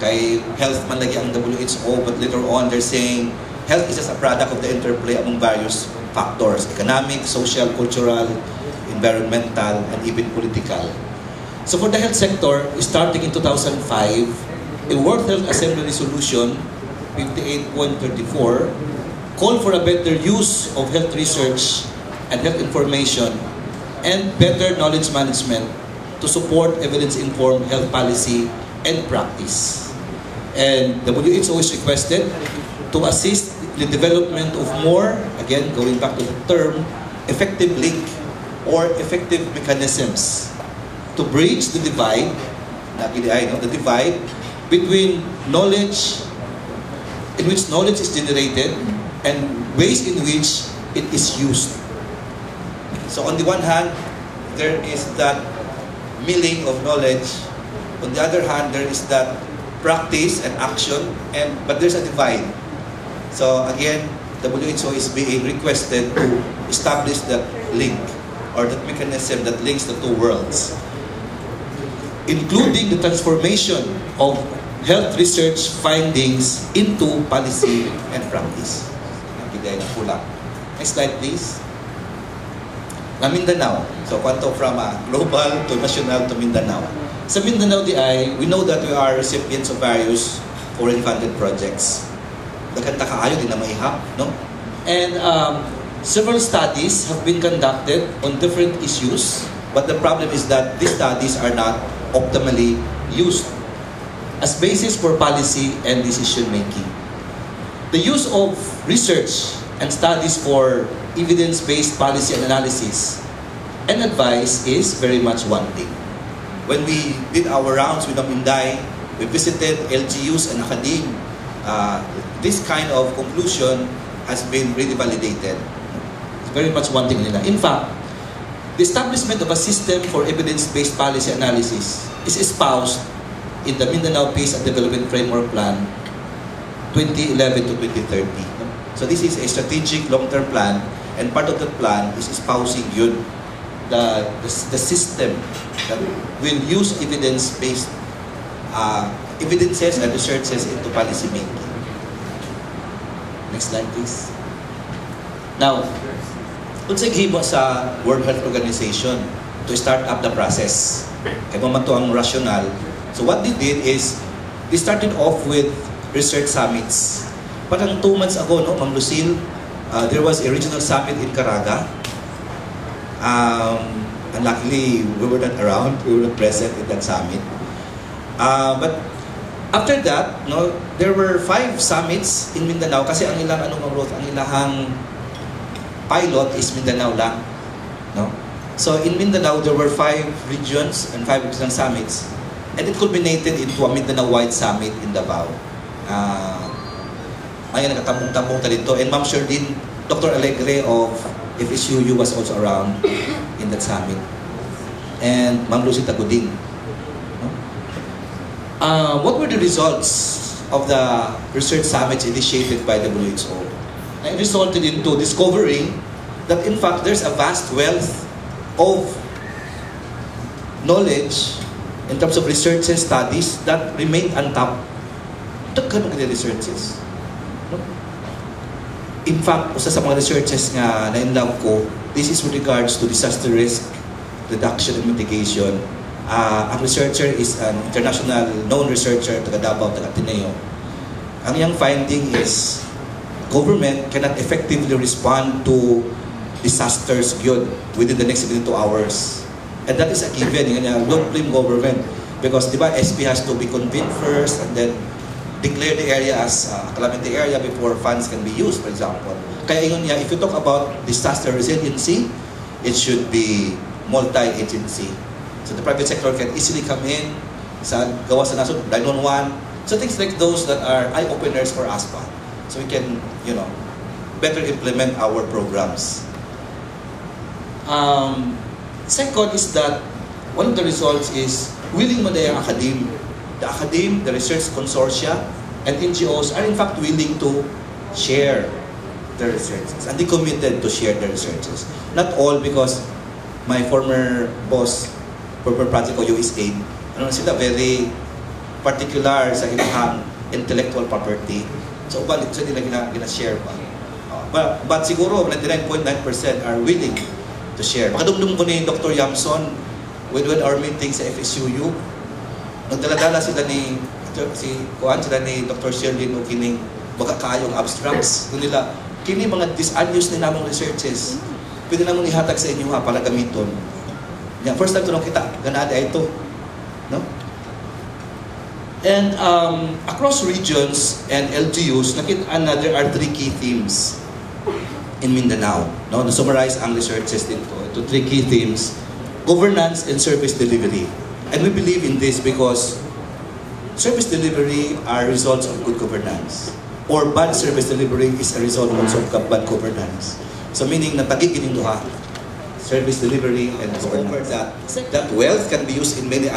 kay health man lagi ang WHO, but later on they're saying health is just a product of the interplay among various factors: economic, social, cultural, environmental, and even political. So for the health sector, starting in 2005, a World Health Assembly Resolution 58.34 called for a better use of health research and health information and better knowledge management to support evidence-informed health policy and practice. And the WHO is requested to assist the development of more, again, going back to the term, effective link or effective mechanisms to bridge the divide, the divide between knowledge, in which knowledge is generated, and ways in which it is used. So on the one hand, there is that milling of knowledge. On the other hand, there is that practice and action, but there's a divide. So again, WHO is being requested to establish that link or that mechanism that links the two worlds, including the transformation of health research findings into policy and practice. Next slide, please. Mindanao. So, kwanto from global to national to Mindanao. Sa Mindanao we know that we are recipients of various foreign funded projects. Nagkanta kaayo, di na maihap, no? And several studies have been conducted on different issues, but the problem is that these studies are not optimally used as basis for policy and decision making. The use of research and studies for evidence-based policy analysis and advice is very much one thing. When we did our rounds with Aminday, we visited LGUs and academe. This kind of conclusion has been really validated. It's very much one thing nila. In fact, the establishment of a system for evidence-based policy analysis is espoused in the Mindanao Peace and Development Framework Plan 2011 to 2030. So this is a strategic long-term plan, and part of the plan is espousing yun, the system that will use evidence-based evidences and researches into policy making. Next slide, please. Now, unsay gihimo sa World Health Organization to start up the process? Kaya mo man to ang rational. So what they did is, they started off with research summits. Parang 2 months ago, no, Ma'am Lucille, there was a regional summit in Caraga. And luckily, we were not around. We were not present in that summit. But after that, no, there were 5 summits in Mindanao kasi ang ilang ang ilang pilot is Mindanao lang, no? So in Mindanao there were 5 regions and 5 regional summits, and it culminated into a Mindanao-wide summit in Davao. May nakatambong-tambong ta dito, and Ma'am Sherdin, Dr. Alegre of FSUU was also around in that summit, and Ma'am Lucy Taguding. What were the results of the research summits initiated by WHO? It resulted into discovering that in fact there's a vast wealth of knowledge in terms of research and studies that remain untapped. Daghan mga researches. In fact, usa sa mga researches nga na-inlove ko, this is with regards to disaster risk reduction and mitigation. Ang researcher is an international known researcher, taga Davao, taga Ateneo. Ang iyang finding is government cannot effectively respond to disasters within the next 72 hours. And that is a given. Don't blame government. Because, di ba, SP has to be convened first and then declare the area as a calamity area before funds can be used, for example. Kaya yun niya, if you talk about disaster resiliency, it should be multi-agency. So the private sector can easily come in, sa gawa sa nasod, 911. So things like those that are eye-openers for ASPA. So we can, better implement our programs. Second is that one of the results is willing mo na yung academe. The academe, the research consortia, and NGOs are in fact willing to share their researches. And they committed to share their researches. Not all, because my former boss, former project ko, USAID, sila very particular sa ibang intellectual property. So, balik sa nila gina-share pa. But siguro, 99.9% are willing to share. Makadumdum ko ni Dr. Yamson when our meeting sa FSUU, nagdala-dala sila ni Dr. Sherlyn o kining baga kayong abstracts. Kung nila, kini mga disunused na namang researches, pwede namang ihatag sa inyo para gamiton. Yeah, first time ito nung kita, ganada ito. No? And across regions and LGUs, there are 3 key themes in Mindanao. No? Na-summarize ang researches dito. Ito 3 key themes: governance and service delivery. And we believe in this because service delivery are results of good governance. Or bad service delivery is a result also of bad governance. So meaning na tagigining duha, service delivery and governance. That wealth can be used in many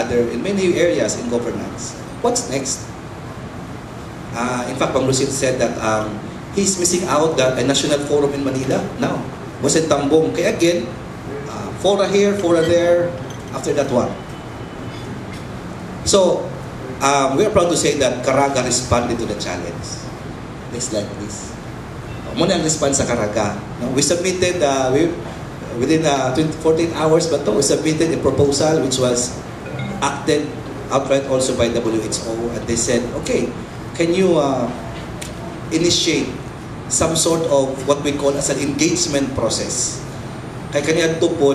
areas in governance. What's next? In fact, Pang Lucid said that he's missing out a national forum in Manila now. Was in Tambong. Kaya again, fora here, fora there, after that one. So, we are proud to say that Caraga responded to the challenge. Next slide, please. Muna ang response sa Caraga. No? We submitted, within 14 hours, we submitted a proposal which was acted outright also by WHO. And they said, okay, can you initiate some sort of what we call as an engagement process? Kaya kanyan to po,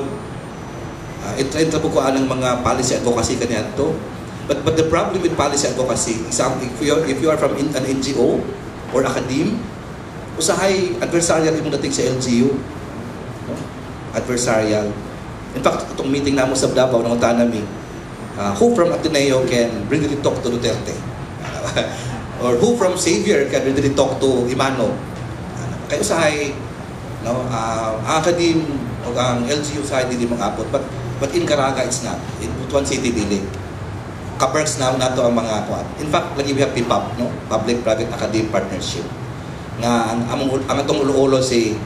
ito po ko anong mga policy advocacy kanyan to. But the problem with policy advocacy, if you are from an NGO or academe, usahay adversarial yung dating sa LGU. No? Adversarial. In fact, itong meeting namin sa Davao ng Utanami, who from Ateneo can really talk to Duterte? Or who from Xavier can really talk to Imano? Kaya usahay, no, academe o ang LGU usahay hindi mag-abot. But in Caraga, it's not. In Butuan City, dili. Kabergs na nato ang mga kuan. In fact, lagi we have PPAP, no? Public-Private Academic Partnership. Na ang atong ulo-ulo si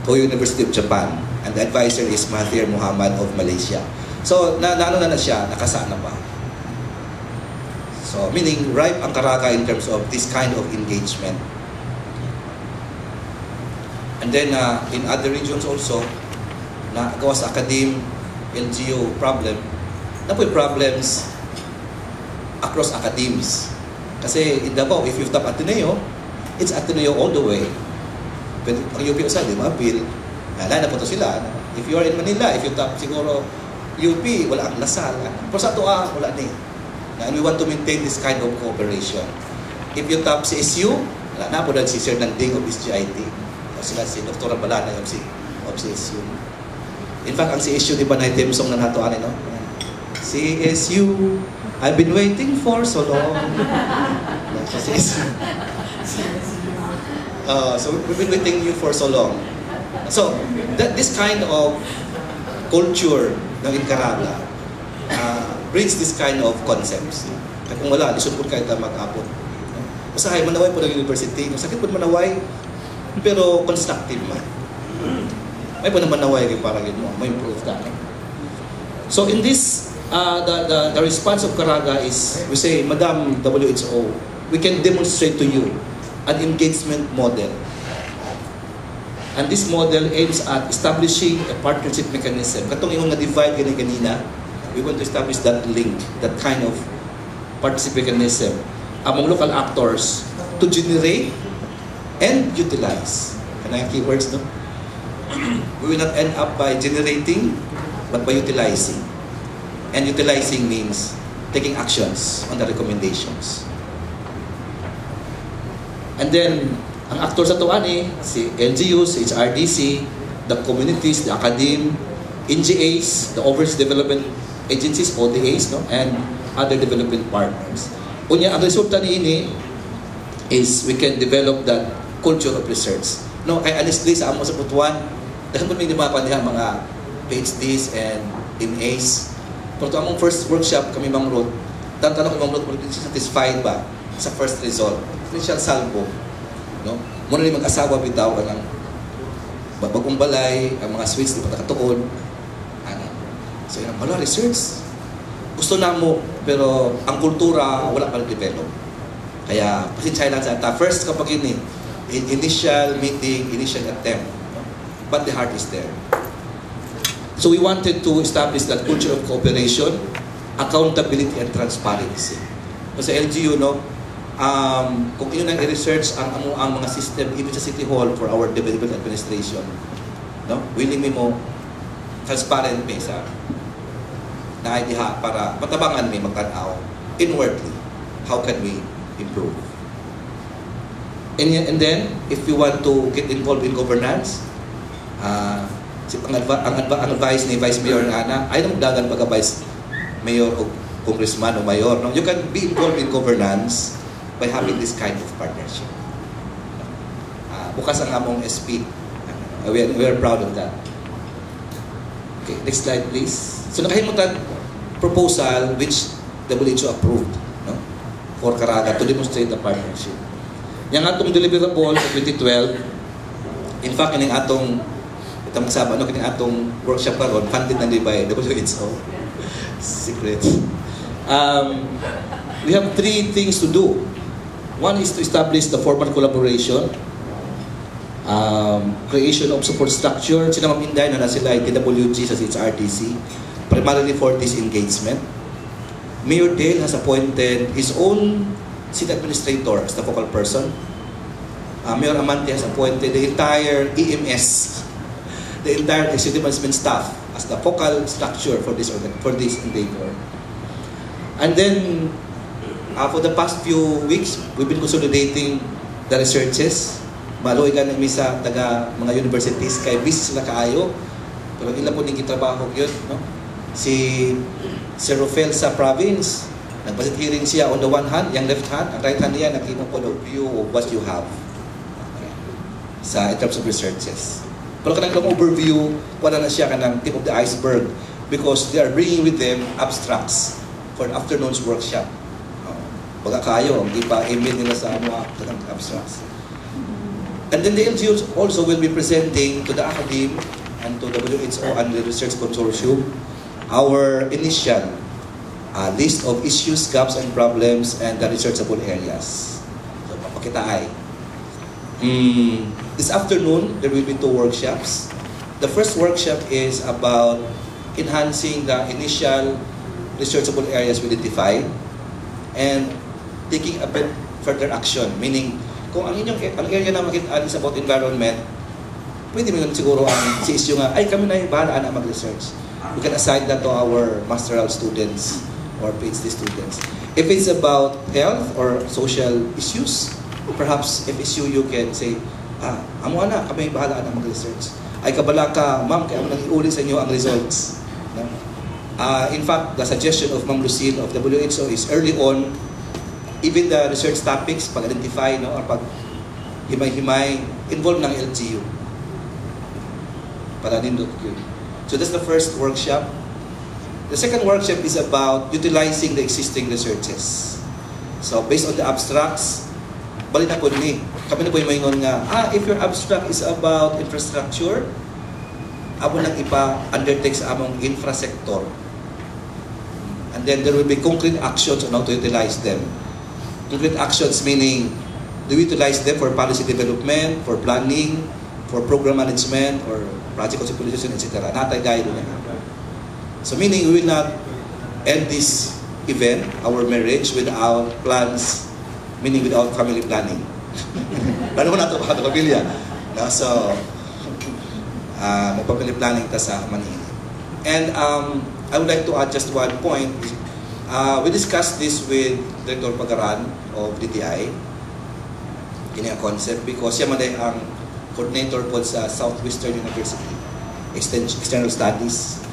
Toyo University of Japan, and the advisor is Mahathir Mohamad of Malaysia. So, na siya, nakasana pa. So, meaning ripe ang Caraga in terms of this kind of engagement. And then, in other regions also, na gawa sa academe, LGU problem, na po problems across academies. Kasi in Davao, if you tap Ateneo, it's Ateneo all the way. Pero ang UP usay, di ba? Bill, na po to sila. If you are in Manila, if you tap siguro UP, wala ang Lasal. Pero sa Tua, wala ni. And we want to maintain this kind of cooperation. If you tap CSU, wala na po dahil si Sir Nanding of SGIT. O sila si Dr. Balana of CSU. In fact, ang CSU, di ba na item song na natuan, no? CSU, I've been waiting for so long. So we've been waiting you for so long. So this kind of culture ng Caraga brings this kind of concepts. Kaya kung wala, lisod po kahit mag-apot. Usahay, manaway po ng university. Sakit po manaway, pero constructive man. May po naman manaway para mo, may improve ka. So in this, the response of Caraga is, we say, Madam WHO, we can demonstrate to you an engagement model. And this model aims at establishing a partnership mechanism. Katong yung na-divide ganina, we want to establish that link, that kind of partnership mechanism among local actors to generate and utilize. Can I have keywords, no? We will not end up by generating, but by utilizing. And utilizing means taking actions on the recommendations. And then, ang actors sa tuwan si LGUs, HRDC, the communities, the academe, NGAs, the overseas development agencies, ODAs, no? And other development partners. Unya, ang resulta ni is we can develop that culture of research. No, I honestly, sa amo sa Butuan, dahil po may mga PhDs and MAs, Kung ito among first workshop kami Ma'am Ruth, tanong ko Ma'am Ruth, kung satisfied ba sa first result? Initial salvo. No? Muna rin mag-asawa bitaw ka ng bagong balay, ang mga sweets di pa nakatuon. Ano? So yun, wala, research. Gusto na mo, pero ang kultura wala pa develop. Kaya, pasensya lang sa ata. First kapag yun initial meeting, initial attempt. No? But the heart is there. So we wanted to establish that culture of cooperation, accountability, and transparency. So sa LGU, no, kung yun ang i-research ang mga system even sa City Hall for our development administration, no, willing mo transparent may sa na idea para matabangan may magtanaw inwardly. How can we improve? And then, if you want to get involved in governance, ang advice ni Vice Mayor Ana, ay nang dagan pagka Vice Mayor o Congressman o Mayor. No? You can be involved in governance by having this kind of partnership. Bukas ang among SP. We are proud of that. Okay, next slide please. So nakahimutan proposal which WHO approved, no? For Caraga to demonstrate the partnership. Yang atong deliverable sa 2012, in fact, kining atong itong kasama, no, kining atong workshop karon funded na by WHO. Secret. We have 3 things to do. One is to establish the formal collaboration, creation of support structure. Sila Ma'am Inday na sila ay TWG sa HRTC, primarily for this engagement. Mayor Dale has appointed his own city administrator as the focal person. Mayor Amante has appointed the entire EMS, the entire executive management staff as the focal structure for this endeavor. And then, for the past few weeks, we've been consolidating the researches. Maloy ka namin sa taga mga universities, kay busy sila kaayo. Pero ilan po nang trabaho yun, no? Si Sir Rufel sa province, nag-budget hearing siya on the one hand, yung left hand, ang right hand niya, nag-view of what you have. Okay. In terms of researches. Pero kanang overview, wala na siya kanang tip of the iceberg because they are bringing with them abstracts for an afternoon's workshop. Baga kayo, hindi pa email nila sa mga abstracts. And then the LGUs also will be presenting to the academe and to the WHO and the Research Consortium our initial list of issues, gaps, and problems and the researchable areas. So, papakita ay. This afternoon, there will be 2 workshops. The first workshop is about enhancing the initial researchable areas we identified and taking a bit further action. Meaning, kung ang area na makita is about environment, pwede mo yun siguro ang si issue nga, ay kami na yung bahala na mag-research. We can assign that to our masteral students or PhD students. If it's about health or social issues, perhaps FSU you can say, amo na, kami bahala na mag-research. Ay kabala ka, ma'am, kaya nang iuli sa inyo ang results. No? In fact, the suggestion of Ma'am Lucille of WHO is early on, even the research topics, pag-identify, no, or pag-himay-himay, involved ng LGU. Para nindot yun. So that's the first workshop. The second workshop is about utilizing the existing researches. So based on the abstracts, bali na po ni. Kami na po yung maingon nga, if your abstract is about infrastructure, abo nang ipa-undertake sa among infrasector. And then there will be concrete actions on how to utilize them. Concrete actions meaning, do we utilize them for policy development, for planning, for program management, or project conceptualization, etc. Natay gaya doon. So meaning, we will not end this event, our marriage, without plans, meaning without family planning. Plano mo na ito, baka ito pamilya. No? So, mag-family planning ta sa Manila. And I would like to add just one point. We discussed this with Director Pagaran of DTI. Kini ang concept because siya man ang coordinator po sa Southwestern University External Studies.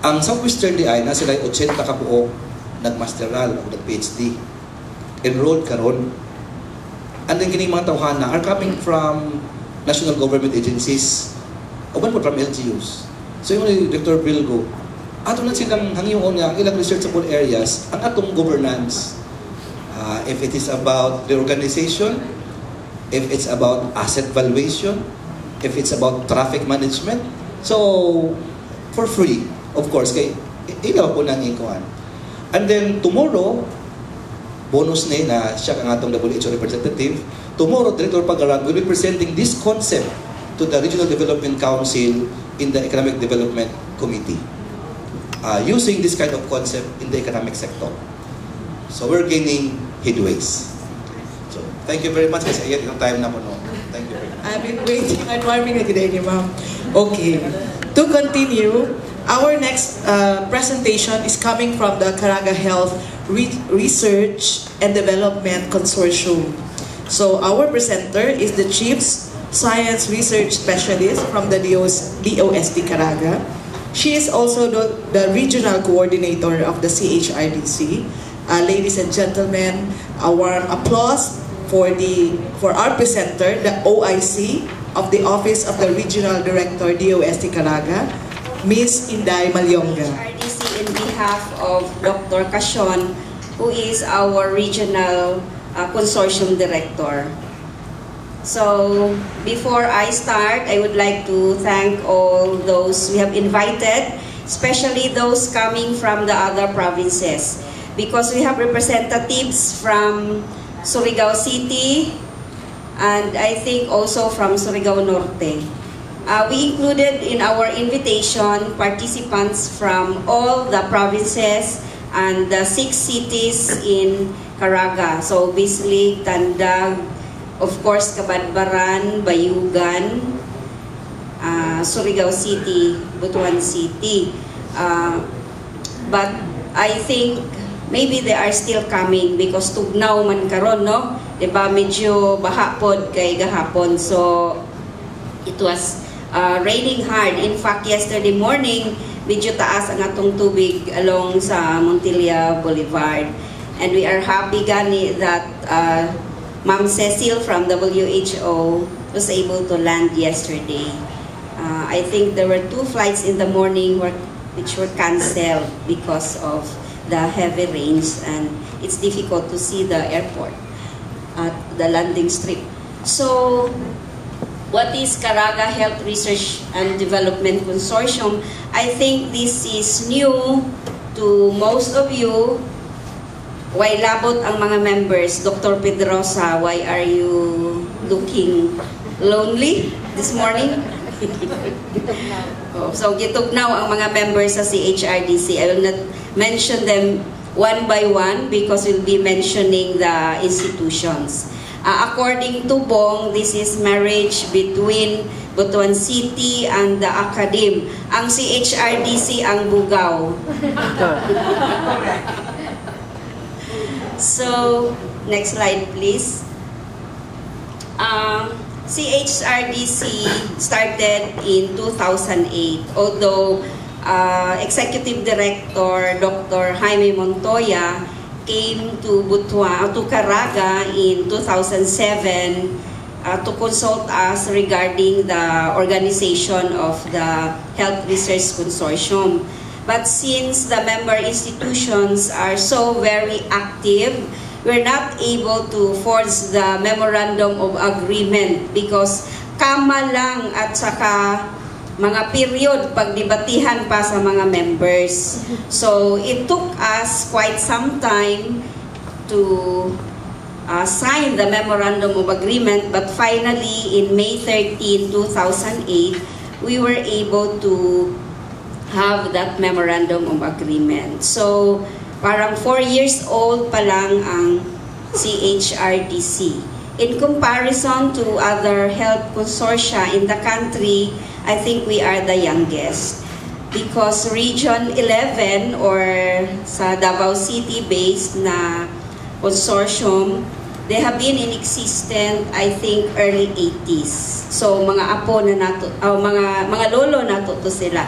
Ang Southwestern DI na sila 80 ka buok nagmasteral o nag-PhD. Enrolled karon. And then kining mga tawhana are coming from national government agencies o po from LGUs. So yung Dr. Bilgo, ato na silang hangyoon nga ilang researchable areas ang atong governance. If it is about reorganization, if it's about asset valuation, if it's about traffic management. So, for free, of course, kay ilaw po nang ikuan. And then, tomorrow, bonus na siya ang atong WHO representative. Tomorrow, Director Pagaran will be presenting this concept to the Regional Development Council in the Economic Development Committee. Using this kind of concept in the economic sector. So we're gaining headways. So thank you very much kasi ayan yung time na po. No? Thank you very much. I've been waiting and warming na today, ma'am. Okay. To continue, our next presentation is coming from the Caraga Health Research and Development Consortium. So our presenter is the Chief Science Research Specialist from the DOST Caraga. She is also the Regional Coordinator of the CHRDC. Ladies and gentlemen, a warm applause for our presenter, the OIC of the Office of the Regional Director, DOST Caraga, Ms. Inday Malyonga. RDC in behalf of Dr. Casyon, who is our Regional Consortium Director. So, before I start, I would like to thank all those we have invited, especially those coming from the other provinces, because we have representatives from Surigao City, and I think also from Surigao Norte. We included in our invitation participants from all the provinces and the 6 cities in Caraga. So, Bislig, Tandag, of course, Cabadbaran, Bayugan, Surigao City, Butuan City. But I think maybe they are still coming because tugnaw man karon, no? Diba, medyo bahapod kay gahapon. So, it was raining hard. In fact, yesterday morning, medyo taas ang atong tubig along sa Montilla Boulevard. And we are happy gani that Ma'am Cecil from WHO was able to land yesterday. I think there were 2 flights in the morning which were cancelled because of the heavy rains, and it's difficult to see the airport at the landing strip. So, what is Caraga Health Research and Development Consortium? I think this is new to most of you. Why labot ang mga members? Dr. Pedrosa, why are you looking lonely this morning? So, gitugnaw ang mga members sa CHRDC. I will not mention them one by one because we'll be mentioning the institutions. According to Bong, this is marriage between Butuan City and the Academe. Ang CHRDC ang bugaw. So, next slide please. CHRDC started in 2008, although Executive Director Dr. Jaime Montoya came to Caraga in 2007 to consult us regarding the organization of the Health Research Consortium. But since the member institutions are so very active, we're not able to forge the Memorandum of Agreement because kama lang at saka mga period pagdebatihan pa sa mga members. So it took us quite some time to sign the Memorandum of Agreement, but finally in May 13, 2008, we were able to have that Memorandum of Agreement. So, parang 4 years old pa lang ang CHRDC. In comparison to other health consortia in the country, I think we are the youngest. Because Region 11 or sa Davao City-based na consortium, they have been in existence, I think, early 80s. So, mga apo na nato, mga lolo nato to sila.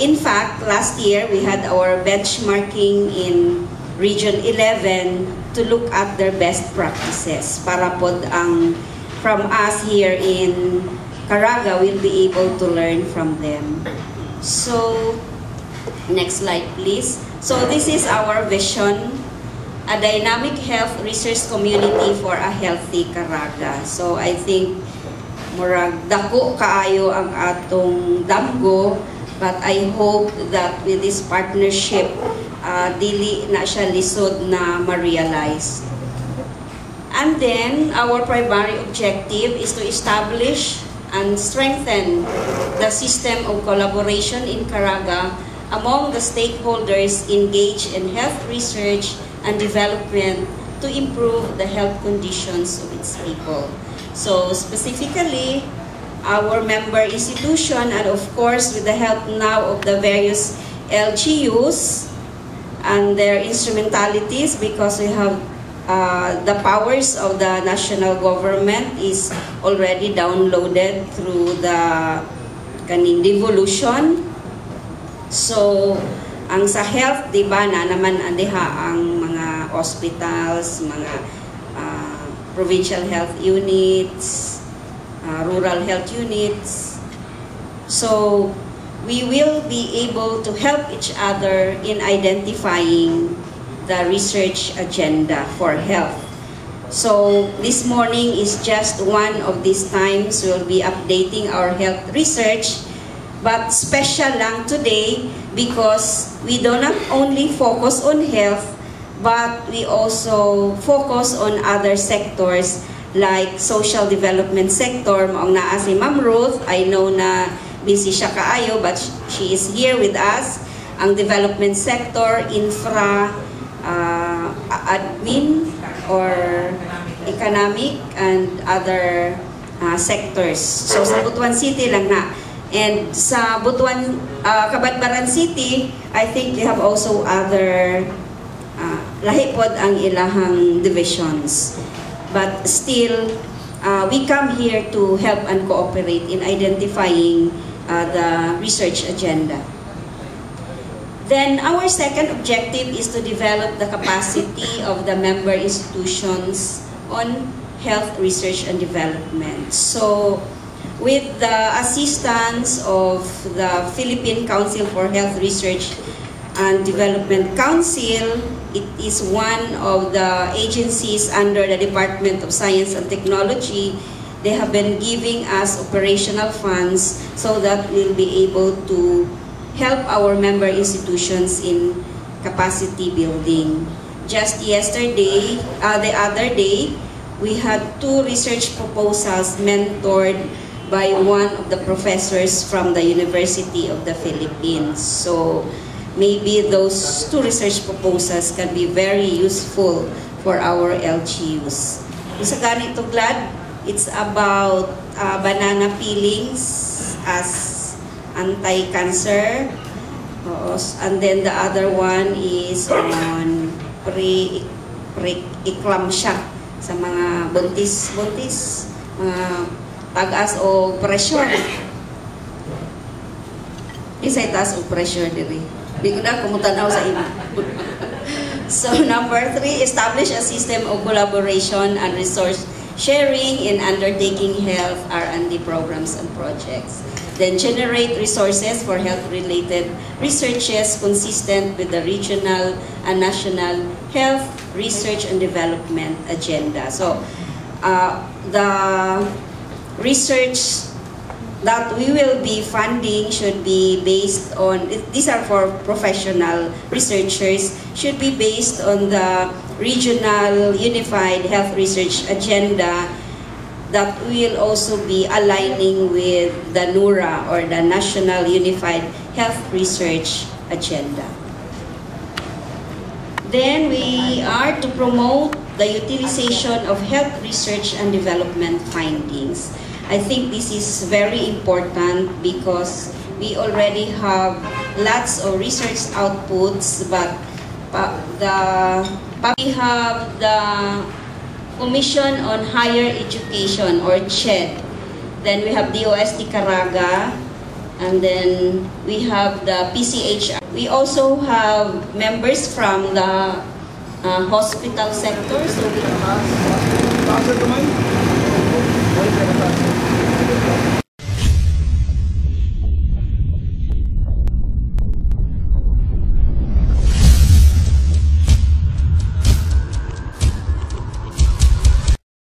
In fact, last year, we had our benchmarking in Region 11 to look at their best practices para pod ang from us here in Caraga will be able to learn from them. So, Next slide, please. So this is our vision, a dynamic health research community for a healthy Caraga. So I think murag dako kaayo ang atong damgo, but I hope that with this partnership, dili na siya lisod na ma-realize. And then, our primary objective is to establish and strengthen the system of collaboration in Caraga among the stakeholders engaged in health research and development to improve the health conditions of its people. So specifically, our member institution, and of course with the help now of the various LGUs and their instrumentalities, because we have the powers of the national government is already downloaded through the kaning devolution. So ang sa health, di ba, na naman andiha ang mga hospitals, mga provincial health units, rural health units. So we will be able to help each other in identifying the research agenda for health. So this morning is just one of these times we'll be updating our health research, but special lang today because we do not only focus on health, but we also focus on other sectors like social development sector. Maong naa si Ma'am Ruth, I know na busy siya kaayo, but she is here with us. Ang development sector, infra, admin, or economic, and other sectors. So sa Butuan City lang na. And sa Butuan, Kabadbaran City, I think they have also other lahi pod ang ilahang divisions. But still, we come here to help and cooperate in identifying the research agenda. Then our second objective is to develop the capacity of the member institutions on health research and development. So with the assistance of the Philippine Council for Health Research and Development Council, it is one of the agencies under the Department of Science and Technology. They have been giving us operational funds so that we'll be able to help our member institutions in capacity building. Just yesterday, the other day, we had 2 research proposals mentored by one of the professors from the University of the Philippines. So maybe those 2 research proposals can be very useful for our LGUs. Isa ganito, Glad, it's about banana peelings as anti-cancer, and then the other one is on pre-eclampsia sa mga buntis, mga tagas o pressure. Isa'y taas o pressure diri. Di ko na kumutanaw sa iba. So number 3, establish a system of collaboration and resource sharing in undertaking health R&D programs and projects. Then generate resources for health-related researches consistent with the regional and national health research and development agenda. So the research that we will be funding should be based on, these are for professional researchers, should be based on the regional unified health research agenda that will also be aligning with the NURA, or the National Unified Health Research Agenda. Then we are to promote the utilization of health research and development findings. I think this is very important because we already have lots of research outputs, but we have the Commission on Higher Education, or CHED. Then we have DOST Caraga, and then we have the PCHR. We also have members from the hospital sector. So we have